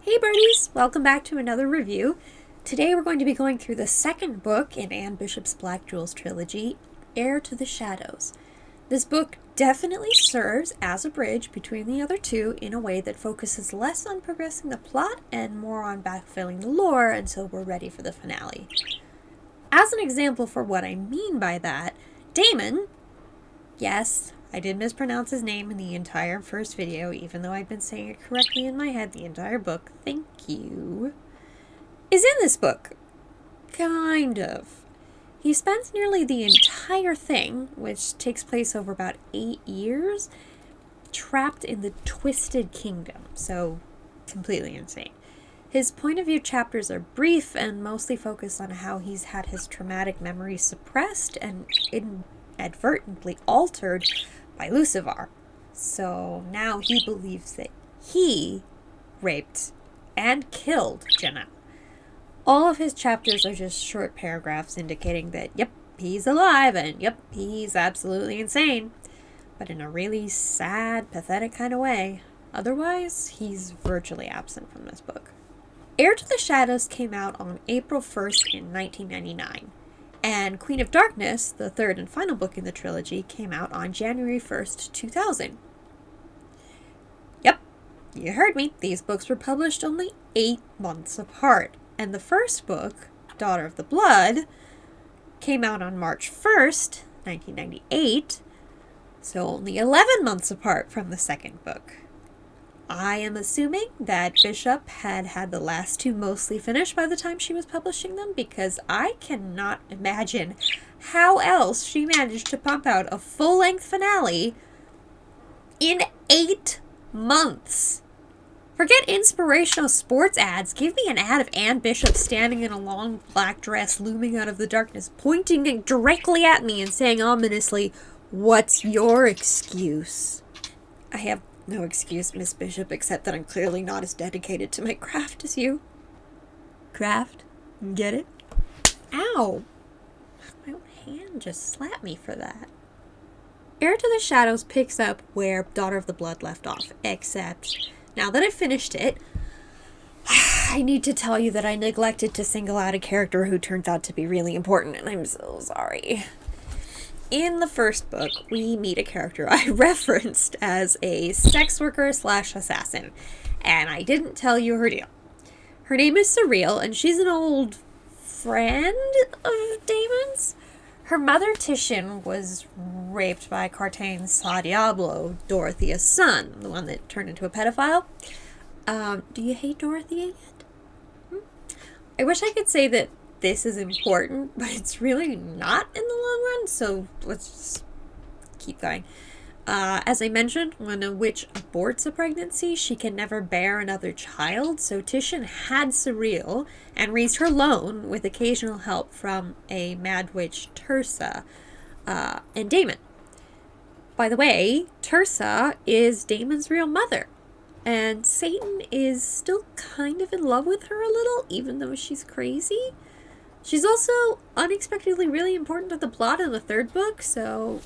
Hey birdies! Welcome back to another review. Today we're going to be going through the second book in Anne Bishop's Black Jewels trilogy, Heir to the Shadows. This book definitely serves as a bridge between the other two in a way that focuses less on progressing the plot and more on backfilling the lore until we're ready for the finale. As an example for what I mean by that, Damon, yes, I did mispronounce his name in the entire first video, even though I'd been saying it correctly in my head the entire book, thank you, is in this book. Kind of. He spends nearly the entire thing, which takes place over about 8 years, trapped in the Twisted Kingdom, so completely insane. His point of view chapters are brief and mostly focused on how he's had his traumatic memories suppressed and inadvertently altered by Lucivar. So now he believes that he raped and killed Janelle. All of his chapters are just short paragraphs indicating that, yep, he's alive and yep, he's absolutely insane, but in a really sad, pathetic kind of way. Otherwise, he's virtually absent from this book. Heir to the Shadows came out on April 1st in 1999. And Queen of Darkness, the third and final book in the trilogy, came out on January 1st, 2000. Yep, you heard me. These books were published only 8 months apart. And the first book, Daughter of the Blood, came out on March 1st, 1998, so only 11 months apart from the second book. I am assuming that Bishop had the last two mostly finished by the time she was publishing them, because I cannot imagine how else she managed to pump out a full-length finale in 8 months. Forget inspirational sports ads. Give me an ad of Anne Bishop standing in a long black dress looming out of the darkness, pointing directly at me and saying ominously, "What's your excuse?" I have no excuse, Miss Bishop, except that I'm clearly not as dedicated to my craft as you. Craft? Get it? Ow! My own hand just slapped me for that. Heir to the Shadows picks up where Daughter of the Blood left off, except now that I've finished it, I need to tell you that I neglected to single out a character who turns out to be really important, and I'm so sorry. In the first book, we meet a character I referenced as a sex worker / assassin, and I didn't tell you her deal. Her name is Surreal, and she's an old friend of Damon's. Her mother, Titian, was raped by Cartain Sa Diablo, Dorothea's son, the one that turned into a pedophile. Do you hate Dorothea yet? I wish I could say that this is important, but it's really not in the long run, so let's just keep going. As I mentioned, when a witch aborts a pregnancy, she can never bear another child, so Titian had Surreal and raised her alone with occasional help from a mad witch, Tirsa, and Damon. By the way, Tirsa is Damon's real mother, and Satan is still kind of in love with her a little, even though she's crazy. She's also unexpectedly really important to the plot in the third book, so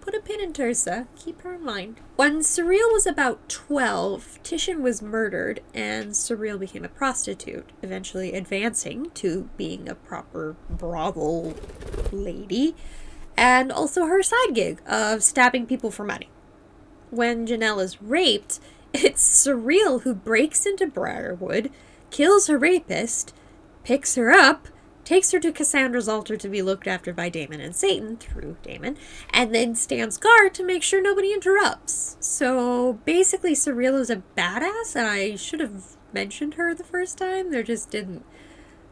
put a pin in Tirsa. Keep her in mind. When Surreal was about 12, Titian was murdered, and Surreal became a prostitute, eventually advancing to being a proper brothel lady, and also her side gig of stabbing people for money. When Janelle is raped, it's Surreal who breaks into Briarwood, kills her rapist, picks her up, takes her to Cassandra's altar to be looked after by Damon and Satan, through Damon, and then stands guard to make sure nobody interrupts. So basically Surreal is a badass, and I should have mentioned her the first time. There just didn't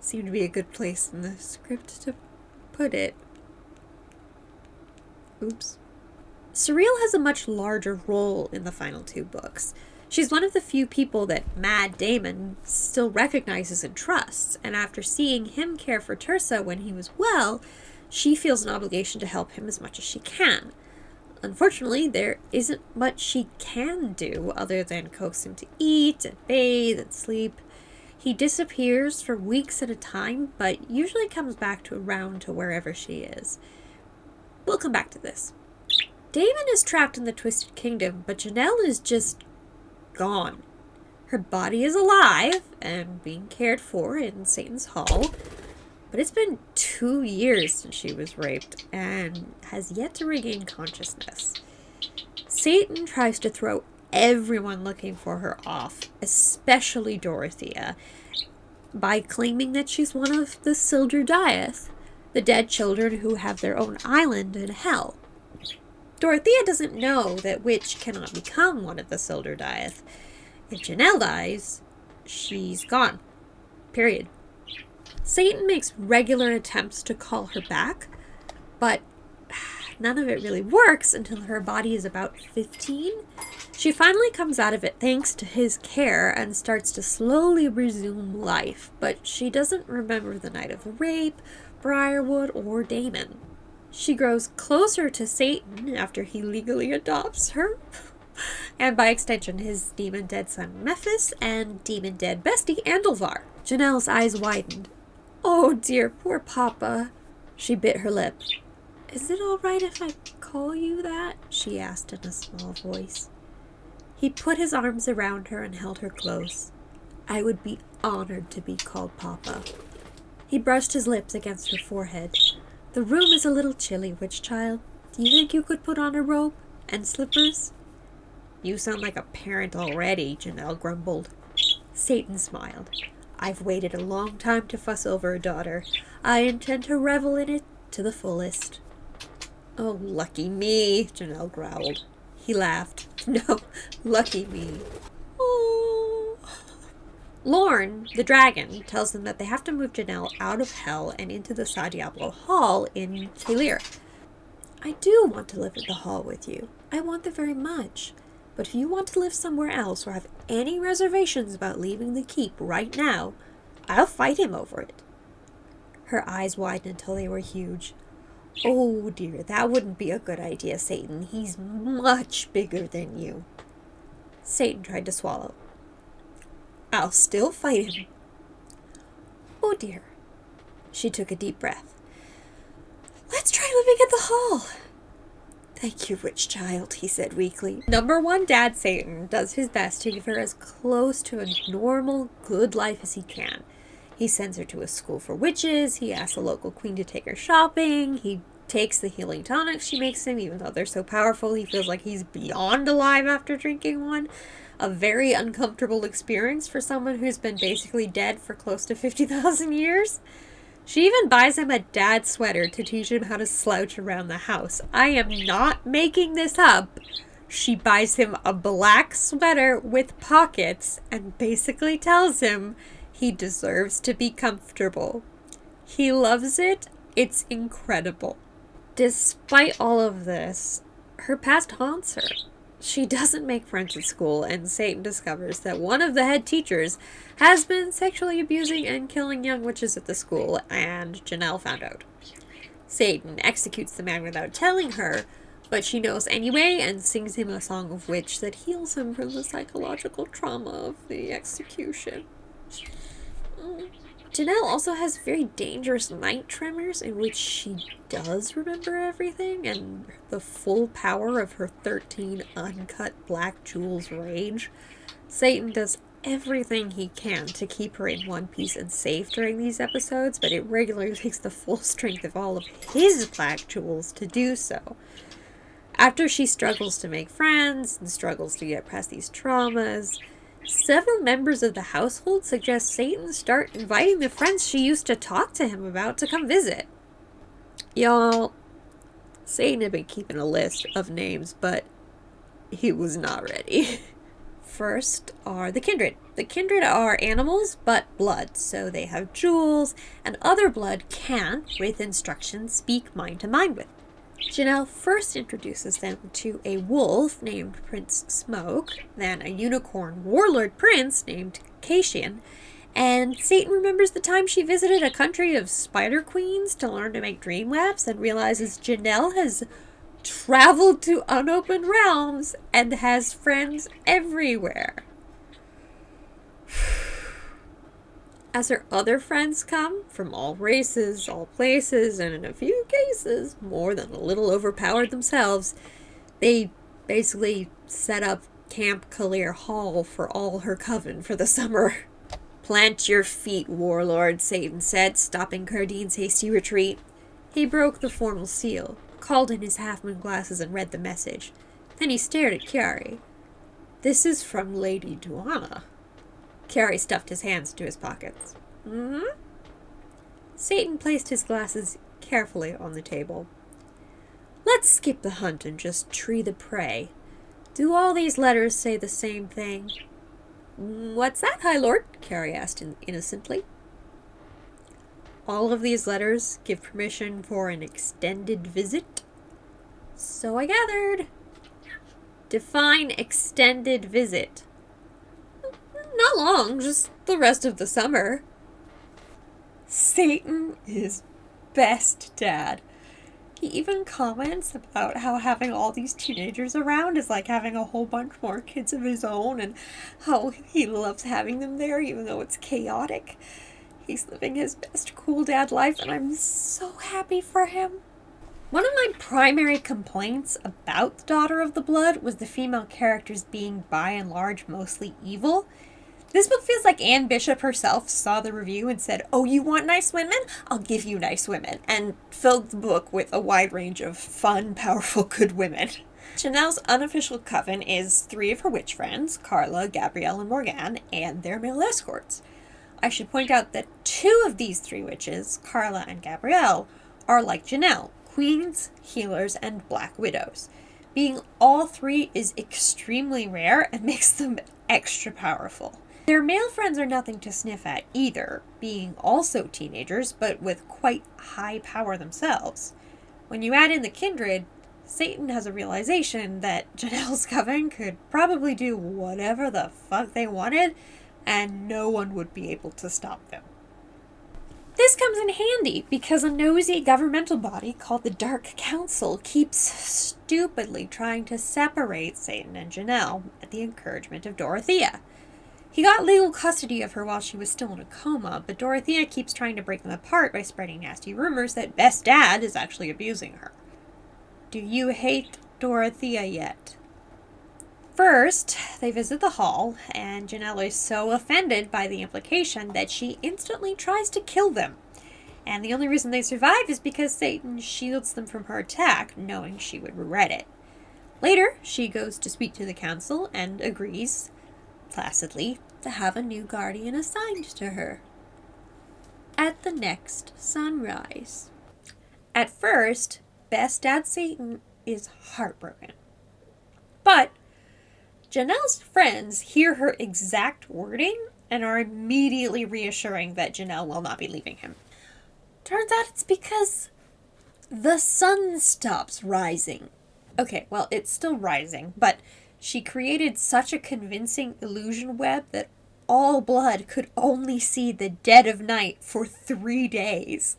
seem to be a good place in the script to put it. Oops. Surreal has a much larger role in the final 2 books. She's one of the few people that Mad Damon still recognizes and trusts, and after seeing him care for Tirsa when he was well, she feels an obligation to help him as much as she can. Unfortunately, there isn't much she can do other than coax him to eat and bathe and sleep. He disappears for weeks at a time, but usually comes back to wherever she is. We'll come back to this. Damon is trapped in the Twisted Kingdom, but Janelle is just gone. Her body is alive and being cared for in Satan's hall, but it's been 2 years since she was raped and has yet to regain consciousness. Satan tries to throw everyone looking for her off, especially Dorothea, by claiming that she's one of the Sildurdiath, the dead children who have their own island in hell. Dorothea doesn't know that witch cannot become one of the Sildurdiath. If Janelle dies, she's gone. Period. Satan makes regular attempts to call her back, but none of it really works until her body is about 15. She finally comes out of it thanks to his care and starts to slowly resume life, but she doesn't remember the night of the rape, Briarwood, or Damon. She grows closer to Satan after he legally adopts her, and by extension his demon-dead son Mephis and demon-dead bestie Andalvar. Janelle's eyes widened. "Oh dear, poor Papa." She bit her lip. "Is it all right if I call you that?" she asked in a small voice. He put his arms around her and held her close. "I would be honored to be called Papa." He brushed his lips against her forehead. "The room is a little chilly, witch child. Do you think you could put on a robe and slippers?" "You sound like a parent already," Janelle grumbled. Satan smiled. "I've waited a long time to fuss over a daughter. I intend to revel in it to the fullest." "Oh, lucky me," Janelle growled. He laughed. "No, lucky me." Oh. Lorne, the dragon, tells them that they have to move Janelle out of hell and into the Sa Diablo Hall in Talir. "I do want to live at the hall with you. I want that very much. But if you want to live somewhere else or have any reservations about leaving the keep right now, I'll fight him over it." Her eyes widened until they were huge. "Oh dear, that wouldn't be a good idea, Satan. He's much bigger than you." Satan tried to swallow. "I'll still fight him." "Oh dear." She took a deep breath. "Let's try living at the hall." "Thank you, witch child," he said weakly. Number 1 dad Satan does his best to give her as close to a normal, good life as he can. He sends her to a school for witches, he asks a local queen to take her shopping, he takes the healing tonics she makes him, even though they're so powerful he feels like he's beyond alive after drinking one. A very uncomfortable experience for someone who's been basically dead for close to 50,000 years. She even buys him a dad sweater to teach him how to slouch around the house. I am not making this up. She buys him a black sweater with pockets and basically tells him he deserves to be comfortable. He loves it. It's incredible. Despite all of this, her past haunts her. She doesn't make friends at school, and Satan discovers that one of the head teachers has been sexually abusing and killing young witches at the school, and Janelle found out. Satan executes the man without telling her, but she knows anyway and sings him a song of witch that heals him from the psychological trauma of the execution. Janelle also has very dangerous night tremors in which she does remember everything and the full power of her 13 uncut black jewels rage. Satan does everything he can to keep her in one piece and safe during these episodes, but it regularly takes the full strength of all of his black jewels to do so. After she struggles to make friends and struggles to get past these traumas, several members of the household suggest Satan start inviting the friends she used to talk to him about to come visit. Y'all, Satan had been keeping a list of names, but he was not ready. First are the kindred. The kindred are animals, but blood, so they have jewels, and other blood can, with instructions, speak mind to mind with. Janelle first introduces them to a wolf named Prince Smoke, then a unicorn warlord prince named Cassian, and Satan remembers the time she visited a country of spider queens to learn to make dream webs and realizes Janelle has traveled to unopened realms and has friends everywhere. As her other friends come, from all races, all places, and in a few cases, more than a little overpowered themselves, they basically set up Camp Kalir Hall for all her coven for the summer. Plant your feet, warlord, Satan said, stopping Cardine's hasty retreat. He broke the formal seal, called in his half-moon glasses, and read the message. Then he stared at Chiari. This is from Lady Duana. Chiari stuffed his hands into his pockets. Mm-hmm. Satan placed his glasses carefully on the table. Let's skip the hunt and just tree the prey. Do all these letters say the same thing? What's that, High Lord? Chiari asked innocently. All of these letters give permission for an extended visit. So I gathered. Define extended visit. Not long, just the rest of the summer. Satan is best dad. He even comments about how having all these teenagers around is like having a whole bunch more kids of his own, and how he loves having them there even though it's chaotic. He's living his best cool dad life, and I'm so happy for him. One of my primary complaints about The Daughter of the Blood was the female characters being by and large mostly evil. This book feels like Anne Bishop herself saw the review and said, "Oh, you want nice women? I'll give you nice women," and filled the book with a wide range of fun, powerful, good women. Janelle's unofficial coven is 3 of her witch friends, Carla, Gabrielle, and Morgane, and their male escorts. I should point out that 2 of these 3 witches, Carla and Gabrielle, are like Janelle, queens, healers, and black widows. Being all 3 is extremely rare and makes them extra powerful. Their male friends are nothing to sniff at either, being also teenagers, but with quite high power themselves. When you add in the kindred, Satan has a realization that Janelle's coven could probably do whatever the fuck they wanted, and no one would be able to stop them. This comes in handy because a nosy governmental body called the Dark Council keeps stupidly trying to separate Satan and Janelle at the encouragement of Dorothea. He got legal custody of her while she was still in a coma, but Dorothea keeps trying to break them apart by spreading nasty rumors that Best Dad is actually abusing her. Do you hate Dorothea yet? First, they visit the hall, and Janelle is so offended by the implication that she instantly tries to kill them. And the only reason they survive is because Satan shields them from her attack, knowing she would regret it. Later, she goes to speak to the council and agrees, placidly, to have a new guardian assigned to her. At the next sunrise. At first, Best Dad Satan is heartbroken. But Janelle's friends hear her exact wording and are immediately reassuring that Janelle will not be leaving him. Turns out it's because the sun stops rising. Okay, well, it's still rising, but she created such a convincing illusion web that all blood could only see the dead of night for 3 days.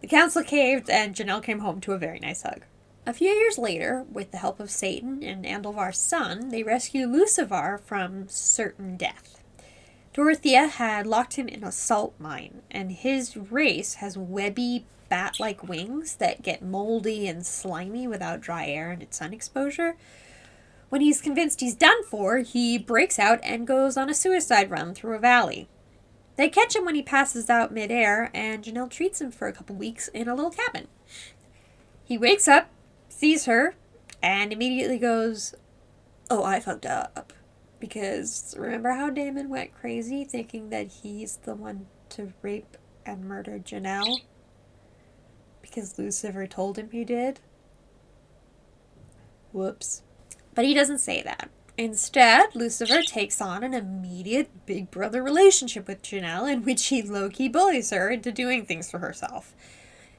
The council caved, and Janelle came home to a very nice hug. A few years later, with the help of Satan and Andelvar's son, they rescue Lucivar from certain death. Dorothea had locked him in a salt mine, and his race has webby, bat-like wings that get moldy and slimy without dry air and sun exposure. When he's convinced he's done for, he breaks out and goes on a suicide run through a valley. They catch him when he passes out midair, and Janelle treats him for a couple weeks in a little cabin. He wakes up, sees her, and immediately goes, "Oh, I fucked up." Because remember how Damon went crazy thinking that he's the one to rape and murder Janelle? Because Lucivar told him he did? Whoops. But he doesn't say that. Instead, Lucivar takes on an immediate big brother relationship with Janelle in which he low-key bullies her into doing things for herself.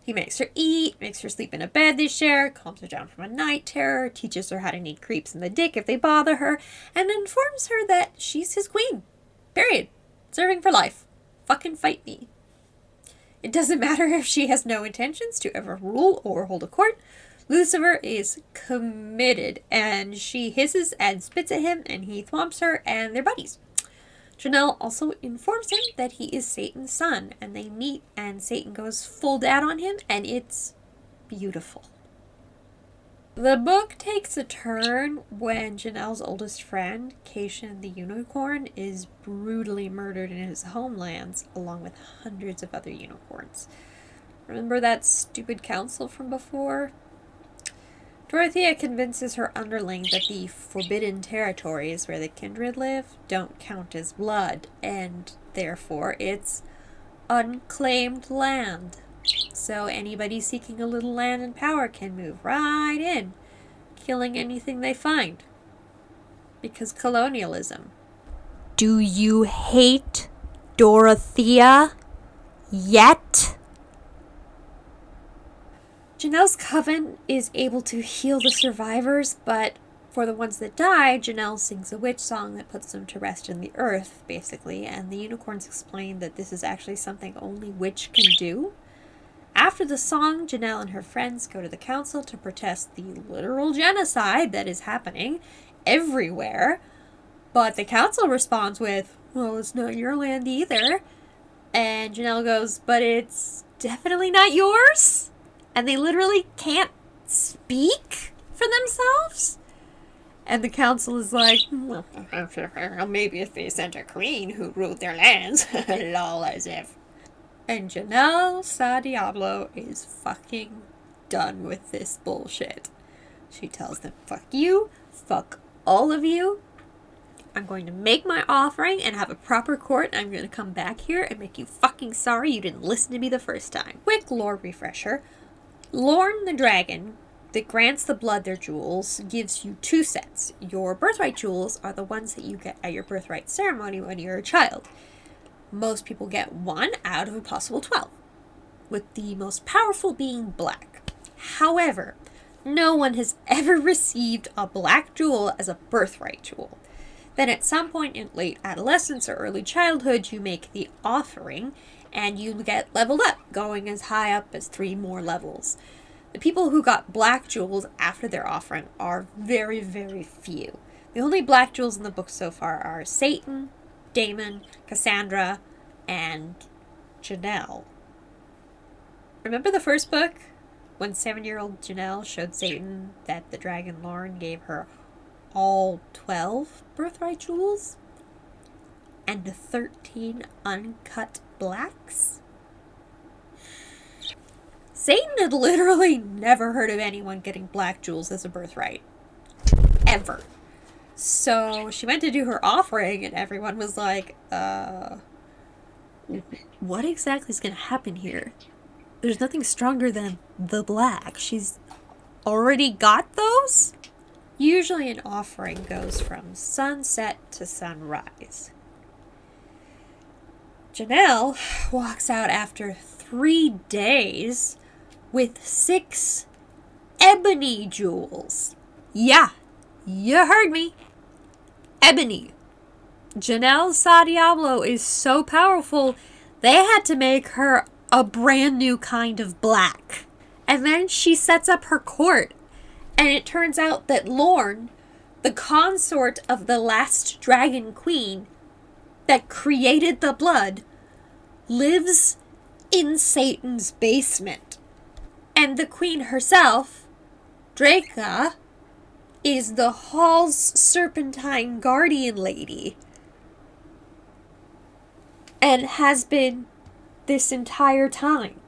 He makes her eat, makes her sleep in a bed they share, calms her down from a night terror, teaches her how to need creeps in the dick if they bother her, and informs her that she's his queen. Period. Serving for life. Fucking fight me. It doesn't matter if she has no intentions to ever rule or hold a court. Lucivar is committed, and she hisses and spits at him, and he thwomps her, and they're buddies. Janelle also informs him that he is Satan's son, and they meet, and Satan goes full dad on him, and it's beautiful. The book takes a turn when Janelle's oldest friend, Cation the Unicorn, is brutally murdered in his homelands, along with hundreds of other unicorns. Remember that stupid council from before? Dorothea convinces her underling that the forbidden territories where the kindred live don't count as blood, and therefore it's unclaimed land. So anybody seeking a little land and power can move right in, killing anything they find. Because colonialism. Do you hate Dorothea yet? Janelle's coven is able to heal the survivors, but for the ones that die, Janelle sings a witch song that puts them to rest in the earth, basically, and the unicorns explain that this is actually something only witch can do. After the song, Janelle and her friends go to the council to protest the literal genocide that is happening everywhere. But the council responds with, well, it's not your land either. And Janelle goes, but it's definitely not yours? And they literally can't speak for themselves? And the council is like, well, maybe if they sent a queen who ruled their lands. Lol, as if. And Janelle Sa Diablo is fucking done with this bullshit. She tells them, fuck you, fuck all of you. I'm going to make my offering and have a proper court. I'm going to come back here and make you fucking sorry you didn't listen to me the first time. Quick lore refresher. Lorne the dragon that grants the blood their jewels gives you 2 sets. Your birthright jewels are the ones that you get at your birthright ceremony when you're a child. Most people get 1 out of a possible 12, with the most powerful being black. However, no one has ever received a black jewel as a birthright jewel. Then at some point in late adolescence or early childhood, you make the offering, and you get leveled up, going as high up as 3 more levels. The people who got black jewels after their offering are very, very few. The only black jewels in the book so far are Satan, Damon, Cassandra, and Janelle. Remember the first book? When 7-year-old Janelle showed Satan that the dragon Lorne gave her all 12 birthright jewels? And 13 uncut blacks? Satan had literally never heard of anyone getting black jewels as a birthright. Ever. So she went to do her offering and everyone was like, what exactly is going to happen here? There's nothing stronger than the black. She's already got those? Usually an offering goes from sunset to sunrise. Janelle walks out after 3 days with 6 ebony jewels. Yeah, you heard me. Ebony. Janelle Sa Diablo is so powerful, they had to make her a brand new kind of black. And then she sets up her court, and it turns out that Lorne, the consort of the last dragon queen that created the blood, lives in Satan's basement. And the queen herself, Draca, is the hall's serpentine guardian lady. And has been this entire time.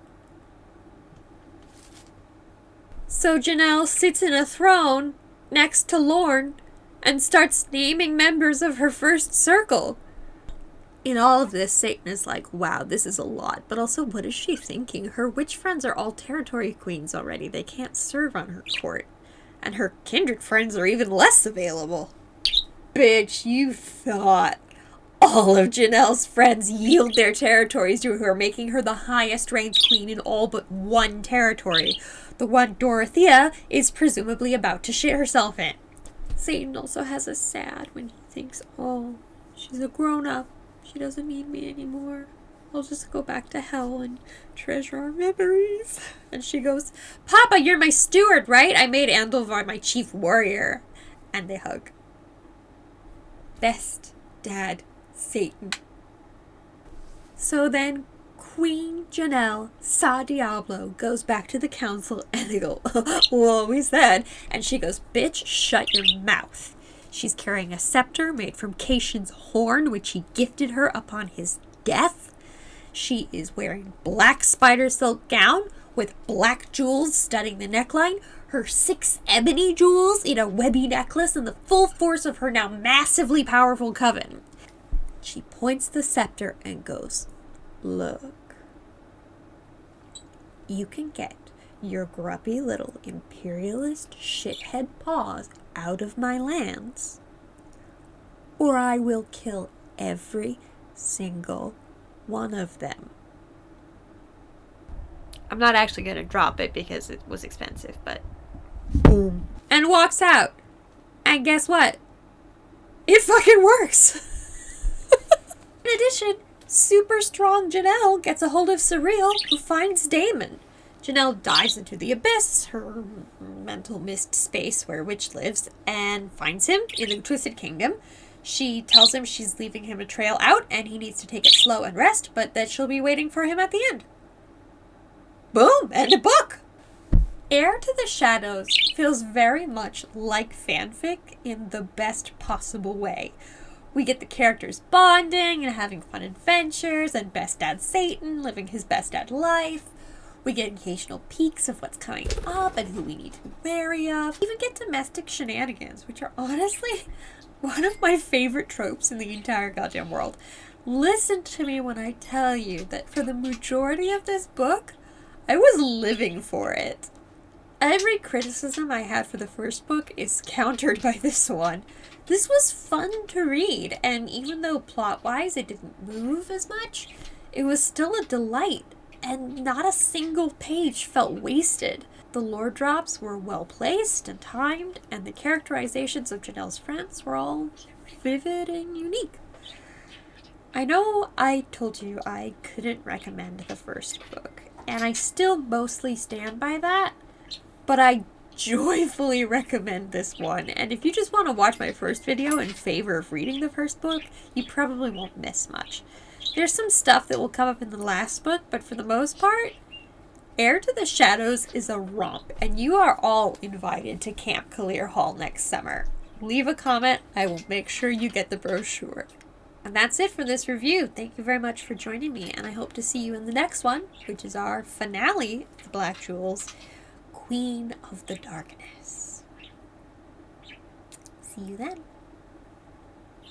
So Janelle sits in a throne next to Lorne and starts naming members of her first circle. In all of this, Satan is like, wow, this is a lot. But also, what is she thinking? Her witch friends are all territory queens already. They can't serve on her court. And her kindred friends are even less available. Bitch, you thought all of Janelle's friends yield their territories to her, making her the highest ranked queen in all but 1 territory. The one Dorothea is presumably about to shit herself in. Satan also has a sad when he thinks, oh, she's a grown-up. She doesn't need me anymore. I'll just go back to hell and treasure our memories. And she goes, Papa, you're my steward, right? I made Andelvar my chief warrior. And they hug. Best dad, Satan. So then Queen Janelle Sa Diablo goes back to the council and they go, what we said? And she goes, bitch, shut your mouth. She's carrying a scepter made from Caitian's horn, which he gifted her upon his death. She is wearing black spider silk gown with black jewels studding the neckline, her 6 ebony jewels in a webby necklace, and the full force of her now massively powerful coven. She points the scepter and goes, look, you can get your grubby little imperialist shithead paws out of my lands, or I will kill every single one of them. I'm not actually going to drop it because it was expensive, but boom. And walks out. And guess what? It fucking works. In addition, super strong Janelle gets a hold of Surreal, who finds Damon. Janelle dives into the abyss, her mental mist space where Witch lives, and finds him in the Twisted Kingdom. She tells him she's leaving him a trail out and he needs to take it slow and rest, but that she'll be waiting for him at the end. Boom! End of book! Heir to the Shadows feels very much like fanfic in the best possible way. We get the characters bonding and having fun adventures, and Best Dad Satan living his best dad life. We get occasional peeks of what's coming up and who we need to be wary of. We even get domestic shenanigans, which are honestly one of my favorite tropes in the entire goddamn world. Listen to me when I tell you that for the majority of this book, I was living for it. Every criticism I had for the first book is countered by this one. This was fun to read, and even though plot-wise it didn't move as much, it was still a delight, and not a single page felt wasted. The lore drops were well placed and timed, and the characterizations of Janelle's friends were all vivid and unique. I know I told you I couldn't recommend the first book, and I still mostly stand by that, but I joyfully recommend this one. And if you just want to watch my first video in favor of reading the first book, you probably won't miss much. There's some stuff that will come up in the last book, but for the most part, Heir to the Shadows is a romp, and you are all invited to Camp Kalir Hall next summer. Leave a comment, I will make sure you get the brochure. And that's it for this review. Thank you very much for joining me, and I hope to see you in the next one, which is our finale of the Black Jewels, Queen of the Darkness. See you then.